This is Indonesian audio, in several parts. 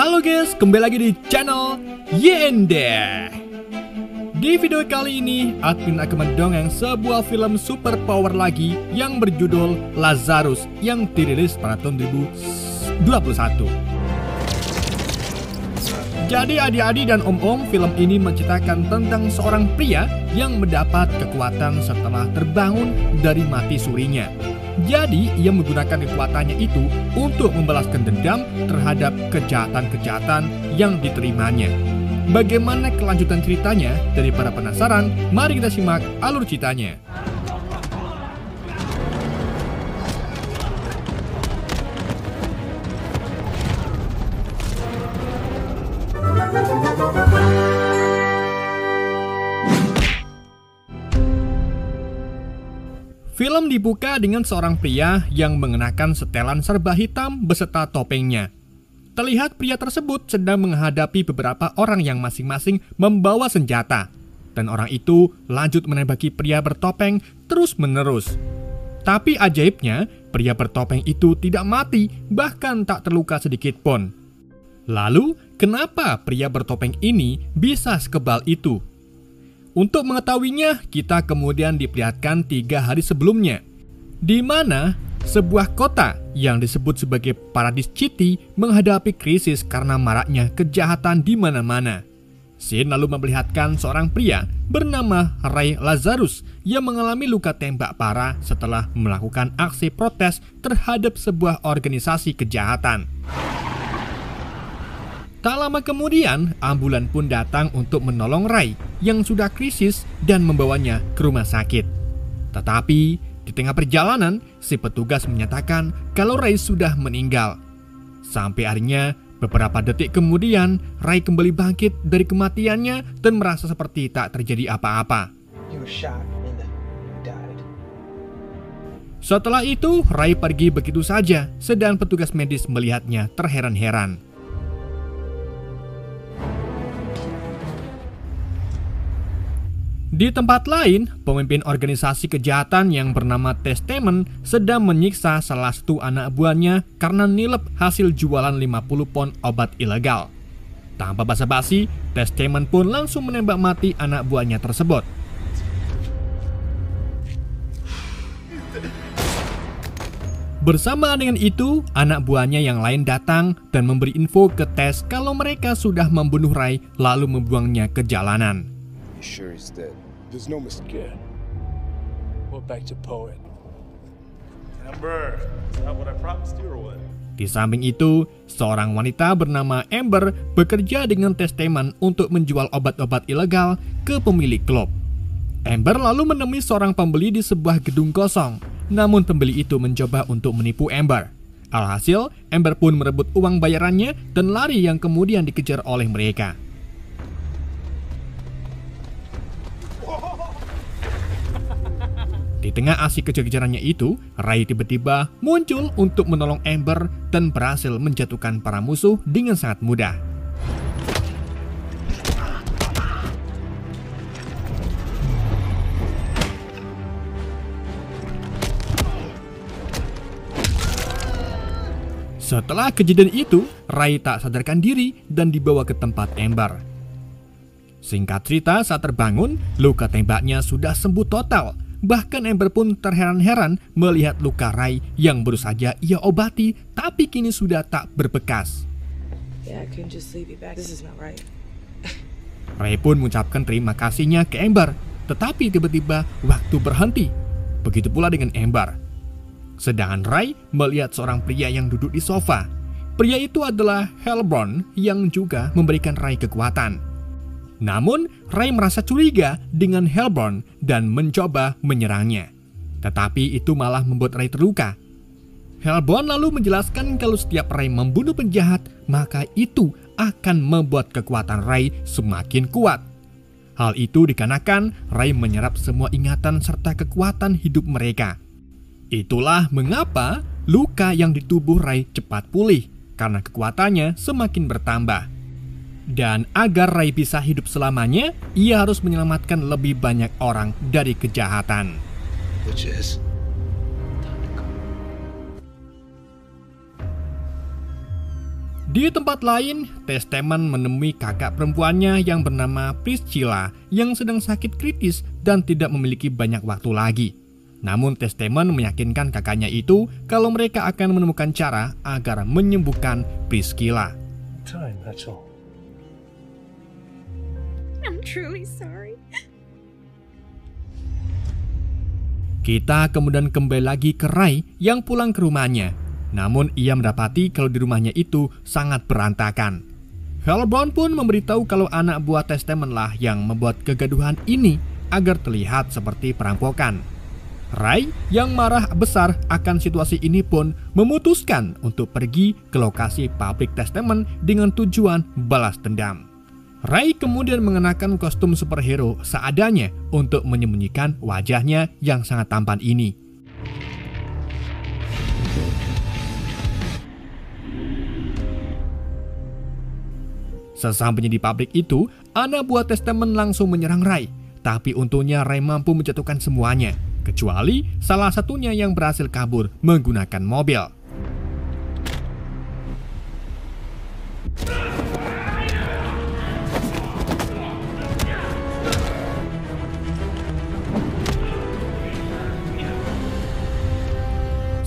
Halo guys, kembali lagi di channel Yende. Di video kali ini, admin akan mendongeng sebuah film superpower lagi yang berjudul Lazarus yang dirilis pada tahun 2021. Jadi adik-adik dan om-om, film ini menceritakan tentang seorang pria yang mendapat kekuatan setelah terbangun dari mati surinya. Jadi, ia menggunakan kekuatannya itu untuk membalaskan dendam terhadap kejahatan-kejahatan yang diterimanya. Bagaimana kelanjutan ceritanya? Daripada penasaran, mari kita simak alur ceritanya. Film dibuka dengan seorang pria yang mengenakan setelan serba hitam beserta topengnya. Terlihat pria tersebut sedang menghadapi beberapa orang yang masing-masing membawa senjata. Dan orang itu lanjut menembaki pria bertopeng terus-menerus. Tapi ajaibnya, pria bertopeng itu tidak mati, bahkan tak terluka sedikit pun. Lalu, kenapa pria bertopeng ini bisa sekebal itu? Untuk mengetahuinya, kita kemudian diperlihatkan 3 hari sebelumnya, di mana sebuah kota yang disebut sebagai Paradise City menghadapi krisis karena maraknya kejahatan di mana-mana. Scene lalu memperlihatkan seorang pria bernama Ray Lazarus yang mengalami luka tembak parah setelah melakukan aksi protes terhadap sebuah organisasi kejahatan. Tak lama kemudian, ambulan pun datang untuk menolong Ray yang sudah krisis dan membawanya ke rumah sakit. Tetapi, di tengah perjalanan, si petugas menyatakan kalau Ray sudah meninggal. Sampai akhirnya, beberapa detik kemudian, Ray kembali bangkit dari kematiannya dan merasa seperti tak terjadi apa-apa. Setelah itu, Ray pergi begitu saja, sedang petugas medis melihatnya terheran-heran. Di tempat lain, pemimpin organisasi kejahatan yang bernama Testament sedang menyiksa salah satu anak buahnya karena nilep hasil jualan 50 pon obat ilegal. Tanpa basa-basi, Testament pun langsung menembak mati anak buahnya tersebut. Bersamaan dengan itu, anak buahnya yang lain datang dan memberi info ke Tess kalau mereka sudah membunuh Ray lalu membuangnya ke jalanan. Sure he's dead. There's no mistake. We're back to poet. Amber, is that what I promised you or what? Di samping itu, seorang wanita bernama Amber bekerja dengan Testament untuk menjual obat-obat ilegal ke pemilik klub. Amber lalu menemui seorang pembeli di sebuah gedung kosong, namun pembeli itu mencoba untuk menipu Amber. Alhasil, Amber pun merebut uang bayarannya dan lari yang kemudian dikejar oleh mereka. Di tengah aksi kejar-kejarannya itu, Ray tiba-tiba muncul untuk menolong Amber dan berhasil menjatuhkan para musuh dengan sangat mudah. Setelah kejadian itu, Ray tak sadarkan diri dan dibawa ke tempat Amber. Singkat cerita, saat terbangun, luka tembaknya sudah sembuh total. Bahkan Amber pun terheran-heran melihat luka Ray yang baru saja ia obati, tapi kini sudah tak berbekas. Ray pun mengucapkan terima kasihnya ke Amber, tetapi tiba-tiba waktu berhenti. Begitu pula dengan Amber. Sedangkan Ray melihat seorang pria yang duduk di sofa. Pria itu adalah Hellbourne yang juga memberikan Ray kekuatan. Namun, Ray merasa curiga dengan Hellbourne dan mencoba menyerangnya. Tetapi itu malah membuat Ray terluka. Hellbourne lalu menjelaskan kalau setiap Ray membunuh penjahat, maka itu akan membuat kekuatan Ray semakin kuat. Hal itu dikarenakan Ray menyerap semua ingatan serta kekuatan hidup mereka. Itulah mengapa luka yang di tubuh Ray cepat pulih, karena kekuatannya semakin bertambah. Dan agar Ray bisa hidup selamanya, ia harus menyelamatkan lebih banyak orang dari kejahatan. Di tempat lain, Testament menemui kakak perempuannya yang bernama Priscilla yang sedang sakit kritis dan tidak memiliki banyak waktu lagi. Namun Testament meyakinkan kakaknya itu kalau mereka akan menemukan cara agar menyembuhkan Priscilla. Time, that's all. I'm truly sorry. Kita kemudian kembali lagi ke Ray yang pulang ke rumahnya. Namun ia mendapati kalau di rumahnya itu sangat berantakan. Hellbound pun memberitahu kalau anak buah Testament lah yang membuat kegaduhan ini agar terlihat seperti perampokan. Ray yang marah besar akan situasi ini pun memutuskan untuk pergi ke lokasi pabrik Testament dengan tujuan balas dendam. Ray kemudian mengenakan kostum superhero seadanya untuk menyembunyikan wajahnya yang sangat tampan ini. Sesampainya di pabrik itu, anak buah Testament langsung menyerang Ray. Tapi untungnya Ray mampu menjatuhkan semuanya, kecuali salah satunya yang berhasil kabur menggunakan mobil.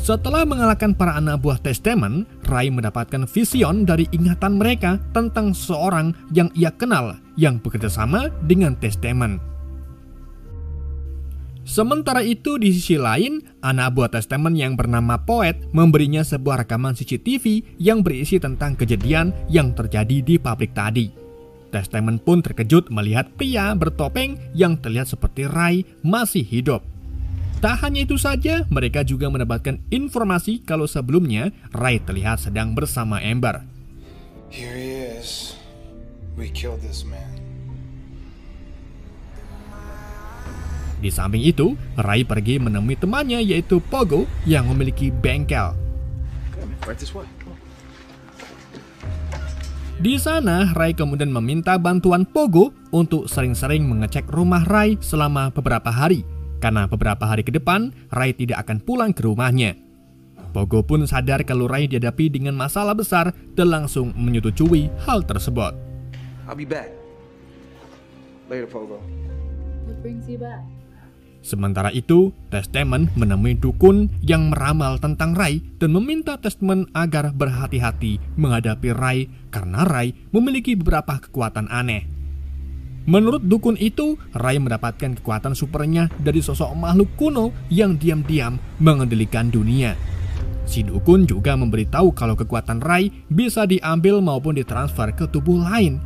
Setelah mengalahkan para anak buah Testament, Ray mendapatkan vision dari ingatan mereka tentang seorang yang ia kenal yang bekerja sama dengan Testament. Sementara itu di sisi lain, anak buah Testament yang bernama Poet memberinya sebuah rekaman CCTV yang berisi tentang kejadian yang terjadi di pabrik tadi. Testament pun terkejut melihat pria bertopeng yang terlihat seperti Ray masih hidup. Tak hanya itu saja, mereka juga mendapatkan informasi kalau sebelumnya Ray terlihat sedang bersama Amber. Here he is. We killed this man. Di samping itu, Ray pergi menemui temannya yaitu Pogo yang memiliki bengkel. Right this way. Come on. Di sana, Ray kemudian meminta bantuan Pogo untuk sering-sering mengecek rumah Ray selama beberapa hari. Karena beberapa hari ke depan, Ray tidak akan pulang ke rumahnya. Pogo pun sadar kalau Ray dihadapi dengan masalah besar dan langsung menyetujui hal tersebut. I'll be back. Later, Pogo. What brings you back? Sementara itu, Testament menemui dukun yang meramal tentang Ray dan meminta Testament agar berhati-hati menghadapi Ray karena Ray memiliki beberapa kekuatan aneh. Menurut dukun itu, Ray mendapatkan kekuatan supernya dari sosok makhluk kuno yang diam-diam mengendalikan dunia. Si dukun juga memberitahu kalau kekuatan Ray bisa diambil maupun ditransfer ke tubuh lain.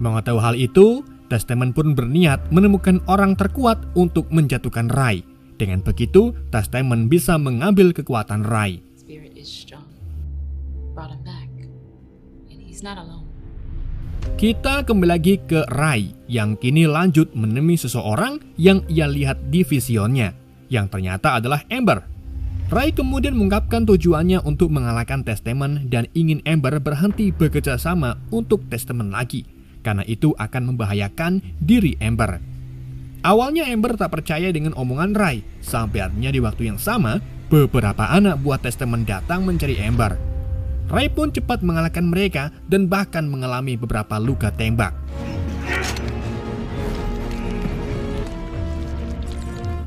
Mengetahui hal itu, Testament pun berniat menemukan orang terkuat untuk menjatuhkan Ray. Dengan begitu, Testament bisa mengambil kekuatan Ray. Spirit is strong. Brought him back. And he's not alone. Kita kembali lagi ke Ray yang kini lanjut menemui seseorang yang ia lihat di visionnya, yang ternyata adalah Amber. Ray kemudian mengungkapkan tujuannya untuk mengalahkan Testament dan ingin Amber berhenti bekerja sama untuk Testament lagi, karena itu akan membahayakan diri Amber. Awalnya Amber tak percaya dengan omongan Ray, sampai akhirnya di waktu yang sama, beberapa anak buah Testament datang mencari Amber. Ray pun cepat mengalahkan mereka dan bahkan mengalami beberapa luka tembak.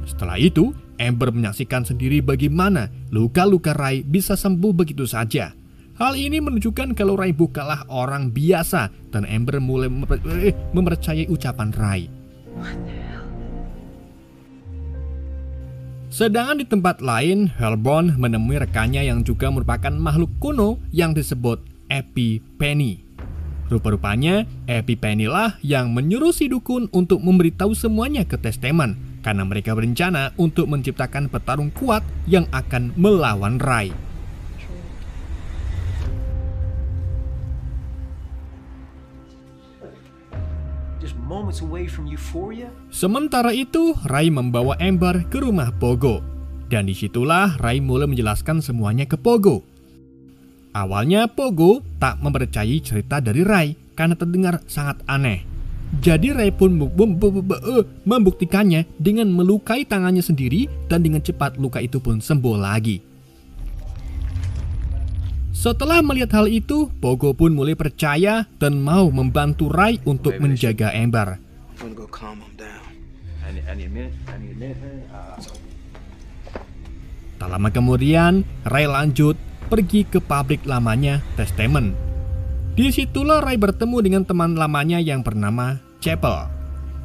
Setelah itu, Amber menyaksikan sendiri bagaimana luka-luka Ray bisa sembuh begitu saja. Hal ini menunjukkan kalau Ray bukanlah orang biasa dan Amber mulai mempercayai ucapan Ray. Sedangkan di tempat lain, Hellbound menemui rekannya yang juga merupakan makhluk kuno yang disebut Epiphany. Rupa-rupanya, Epiphany lah yang menyuruh si dukun untuk memberitahu semuanya ke Testament, karena mereka berencana untuk menciptakan petarung kuat yang akan melawan Ray. Moments away from euphoria. Sementara itu, Ray membawa Amber ke rumah Pogo. Dan disitulah Ray mulai menjelaskan semuanya ke Pogo. Awalnya Pogo tak mempercayai cerita dari Ray karena terdengar sangat aneh. Jadi Ray pun membuktikannya dengan melukai tangannya sendiri dan dengan cepat luka itu pun sembuh lagi. Setelah melihat hal itu, Pogo pun mulai percaya dan mau membantu Ray untuk menjaga Amber. I'm gonna go calm him down. I need a minute. Tak lama kemudian, Ray lanjut pergi ke pabrik lamanya, Testament. Disitulah Ray bertemu dengan teman lamanya yang bernama Chapel.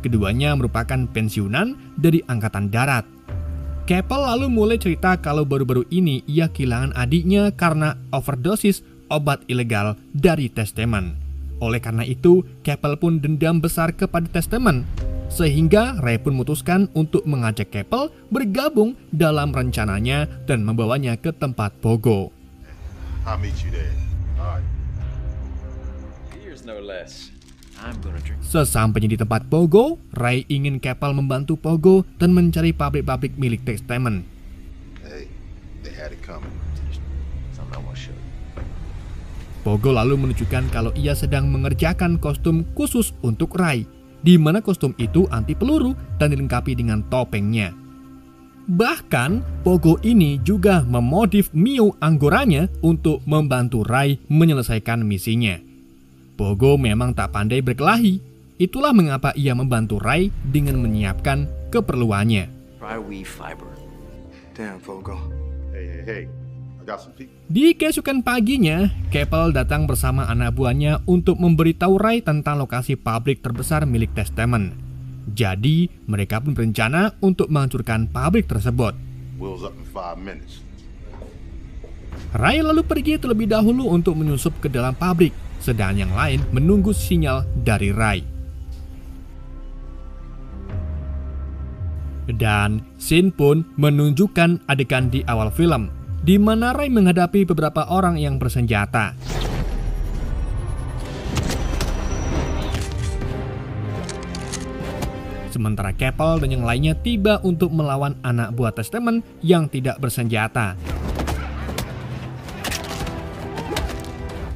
Keduanya merupakan pensiunan dari Angkatan Darat. Chapel lalu mulai cerita kalau baru-baru ini ia kehilangan adiknya karena overdosis obat ilegal dari Testament. Oleh karena itu, Chapel pun dendam besar kepada Testament, sehingga Ray pun memutuskan untuk mengajak Chapel bergabung dalam rencananya dan membawanya ke tempat Pogo. I'll meet you there. All right. Here's no less. I'm gonna drink. Sesampainya di tempat Pogo, Ray ingin Chapel membantu Pogo dan mencari pabrik-pabrik milik Testament. Hey, they had it coming. Something I want to show you. Pogo lalu menunjukkan kalau ia sedang mengerjakan kostum khusus untuk Ray, di mana kostum itu anti peluru dan dilengkapi dengan topengnya. Bahkan, Pogo ini juga memodif Mio Anggoranya untuk membantu Ray menyelesaikan misinya. Pogo memang tak pandai berkelahi, itulah mengapa ia membantu Ray dengan menyiapkan keperluannya. Dry weave fiber. Damn, Pogo. Hey. I got some people. Di keesokan paginya, Chapel datang bersama anak buahnya untuk memberitahu Ray tentang lokasi pabrik terbesar milik Testament. Jadi, mereka pun berencana untuk menghancurkan pabrik tersebut. Will's up in 5 minutes. Ray lalu pergi terlebih dahulu untuk menyusup ke dalam pabrik, sedang yang lain menunggu sinyal dari Ray. Dan scene pun menunjukkan adegan di awal film, di mana Ray menghadapi beberapa orang yang bersenjata. Sementara Chapel dan yang lainnya tiba untuk melawan anak buah Testament yang tidak bersenjata.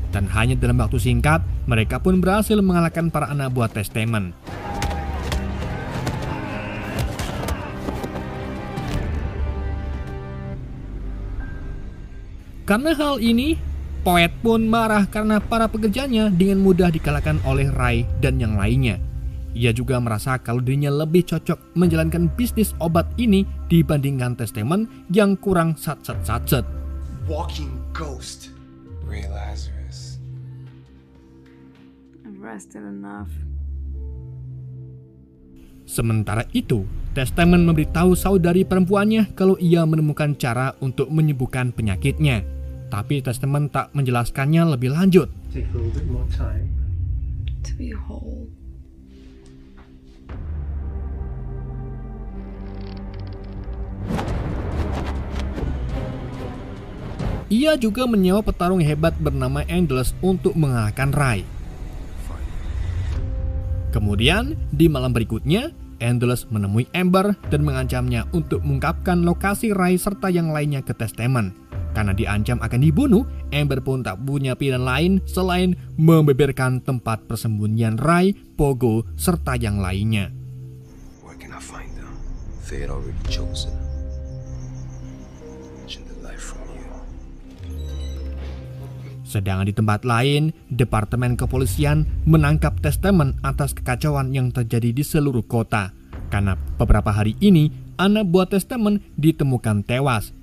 Dan hanya dalam waktu singkat, mereka pun berhasil mengalahkan para anak buah Testament. Karena hal ini, Poet pun marah karena para pekerjanya dengan mudah dikalahkan oleh Ray dan yang lainnya. Ia juga merasa kalau dirinya lebih cocok menjalankan bisnis obat ini dibandingkan Testament yang kurang satset. Walking ghost. Ray Lazarus. I've rested enough. Sementara itu, Testament memberitahu saudari perempuannya kalau ia menemukan cara untuk menyembuhkan penyakitnya. Tapi Testament tak menjelaskannya lebih lanjut. Take a little bit more time. To be whole. Ia juga menyewa petarung hebat bernama Endless untuk mengalahkan Ray. Kemudian, di malam berikutnya, Endless menemui Amber dan mengancamnya untuk mengungkapkan lokasi Ray serta yang lainnya ke Testament. Karena diancam akan dibunuh, Amber pun tak punya pilihan lain selain membeberkan tempat persembunyian Ray, Pogo, serta yang lainnya. Where can I find them? They had already chosen. The life from you. Sedangkan di tempat lain, Departemen Kepolisian menangkap Testament atas kekacauan yang terjadi di seluruh kota. Karena beberapa hari ini, anak buah Testament ditemukan tewas.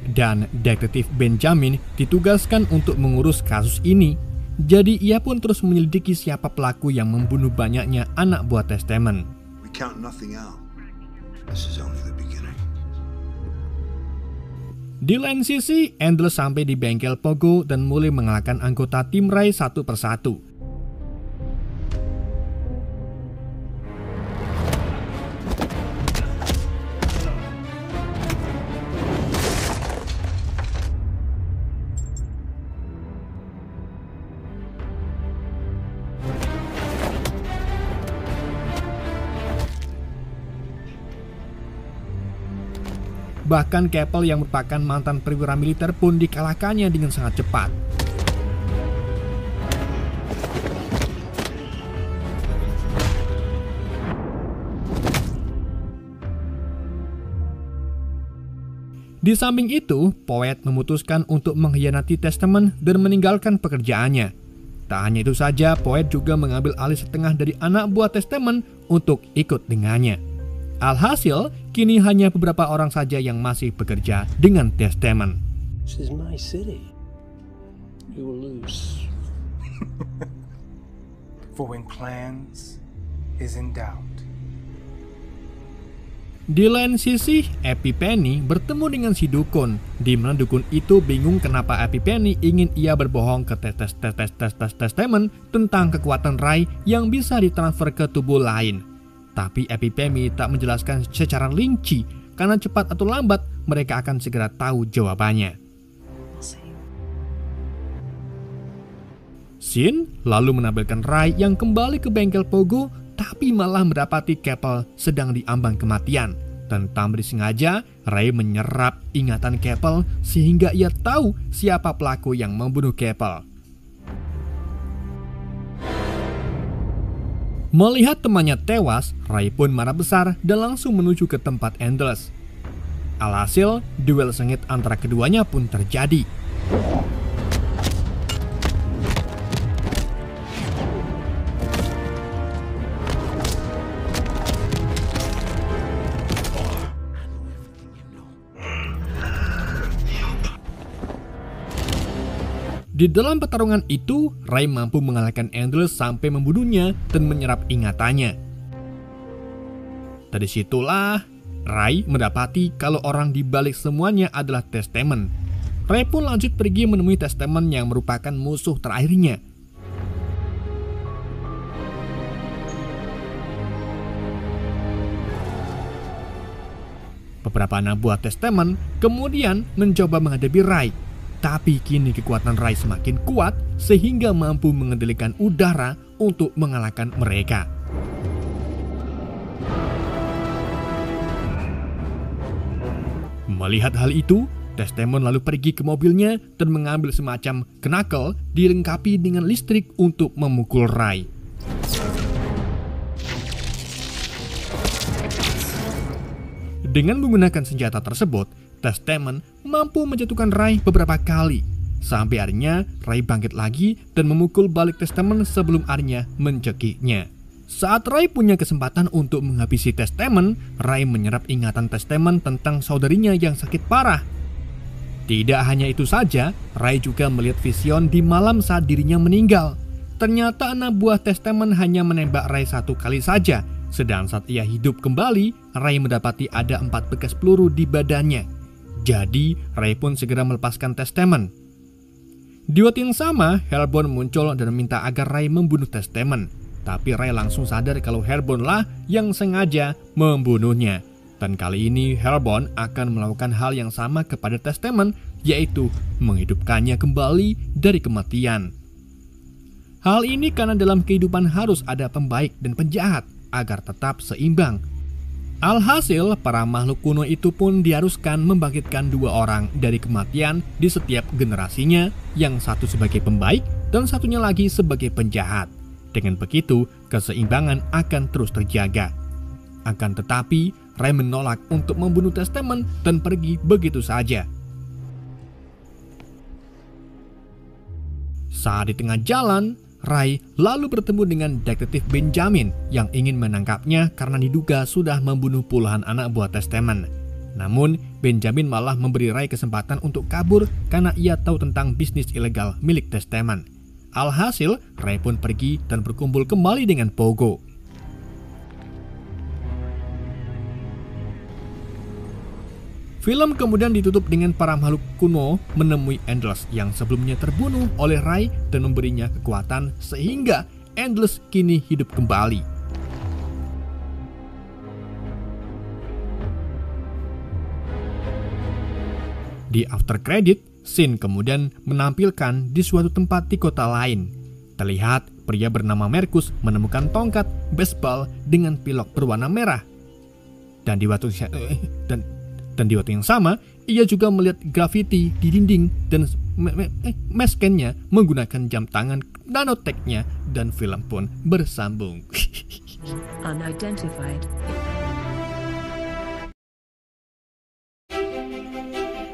Dan detektif Benjamin ditugaskan untuk mengurus kasus ini. Jadi ia pun terus menyelidiki siapa pelaku yang membunuh banyaknya anak buah Testament. We count nothing out. This is only the beginning. Di lain sisi, Endless sampai di bengkel Pogo dan mulai mengalahkan anggota tim Ray satu persatu. Bahkan Chapel yang merupakan mantan perwira militer pun dikalahkannya dengan sangat cepat. Di samping itu, Poet memutuskan untuk mengkhianati Testament dan meninggalkan pekerjaannya. Tak hanya itu saja, Poet juga mengambil alih setengah dari anak buah Testament untuk ikut dengannya. Alhasil, kini hanya beberapa orang saja yang masih bekerja dengan Testament. This is my city. You will lose. For when plans is in doubt. Di lain sisi, Epiphany bertemu dengan si dukun, di mana dukun itu bingung kenapa Epiphany ingin ia berbohong ke Testament tentang kekuatan Ray yang bisa ditransfer ke tubuh lain. Tapi Epiphany tak menjelaskan secara rinci, karena cepat atau lambat mereka akan segera tahu jawabannya. Sin lalu menampilkan Ray yang kembali ke bengkel Pogo, tapi malah mendapati Keppel sedang diambang kematian. Dan tanpa disengaja, Ray menyerap ingatan Keppel sehingga ia tahu siapa pelaku yang membunuh Keppel. Melihat temannya tewas, Ray pun marah besar dan langsung menuju ke tempat Endless. Alhasil, duel sengit antara keduanya pun terjadi. Di dalam pertarungan itu, Ray mampu mengalahkan Endless sampai membunuhnya dan menyerap ingatannya. Dari situlah, Ray mendapati kalau orang di balik semuanya adalah Testament. Ray pun lanjut pergi menemui Testament yang merupakan musuh terakhirnya. Beberapa anak buah Testament kemudian mencoba menghadapi Ray. Tapi kini kekuatan Ray semakin kuat sehingga mampu mengendalikan udara untuk mengalahkan mereka. Melihat hal itu, Testament lalu pergi ke mobilnya dan mengambil semacam knuckle dilengkapi dengan listrik untuk memukul Ray. Dengan menggunakan senjata tersebut, Testament mampu menjatuhkan Ray beberapa kali. Sampai akhirnya Ray bangkit lagi dan memukul balik Testament sebelum akhirnya mencekiknya. Saat Ray punya kesempatan untuk menghabisi Testament, Ray menyerap ingatan Testament tentang saudarinya yang sakit parah. Tidak hanya itu saja, Ray juga melihat vision di malam saat dirinya meninggal. Ternyata anak buah Testament hanya menembak Ray satu kali saja. Sedang saat ia hidup kembali, Ray mendapati ada 4 bekas peluru di badannya. Jadi, Ray pun segera melepaskan Testament. Di waktu yang sama, Hellbound muncul dan meminta agar Ray membunuh Testament. Tapi Ray langsung sadar kalau Hellbound lah yang sengaja membunuhnya. Dan kali ini Hellbound akan melakukan hal yang sama kepada Testament, yaitu menghidupkannya kembali dari kematian. Hal ini karena dalam kehidupan harus ada pembaik dan penjahat agar tetap seimbang. Alhasil, para makhluk kuno itu pun diharuskan membangkitkan 2 orang dari kematian di setiap generasinya, yang satu sebagai pembaik dan satunya lagi sebagai penjahat. Dengan begitu, keseimbangan akan terus terjaga. Akan tetapi, Ray menolak untuk membunuh Testament dan pergi begitu saja. Saat di tengah jalan, Ray lalu bertemu dengan detektif Benjamin yang ingin menangkapnya karena diduga sudah membunuh puluhan anak buah Testament. Namun, Benjamin malah memberi Ray kesempatan untuk kabur karena ia tahu tentang bisnis ilegal milik Testament. Alhasil, Ray pun pergi dan berkumpul kembali dengan Pogo. Film kemudian ditutup dengan para makhluk kuno menemui Endless yang sebelumnya terbunuh oleh Ray dan memberinya kekuatan sehingga Endless kini hidup kembali. Di after credit, scene kemudian menampilkan di suatu tempat di kota lain. Terlihat pria bernama Marcus menemukan tongkat baseball dengan pilok berwarna merah. Dan di waktu yang sama, ia juga melihat grafiti di dinding dan meskennya menggunakan jam tangan nanotechnya dan film pun bersambung. Unidentified.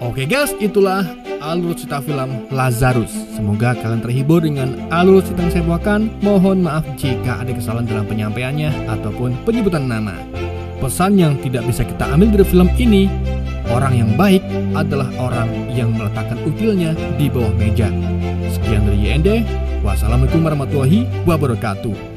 Oke guys, itulah alur cerita film Lazarus. Semoga kalian terhibur dengan alur cerita yang saya bawakan. Mohon maaf jika ada kesalahan dalam penyampaiannya ataupun penyebutan nama. Pesan yang tidak bisa kita ambil dari film ini, orang yang baik adalah orang yang meletakkan utilnya di bawah meja. Sekian dari YND. Wassalamualaikum warahmatullahi wabarakatuh.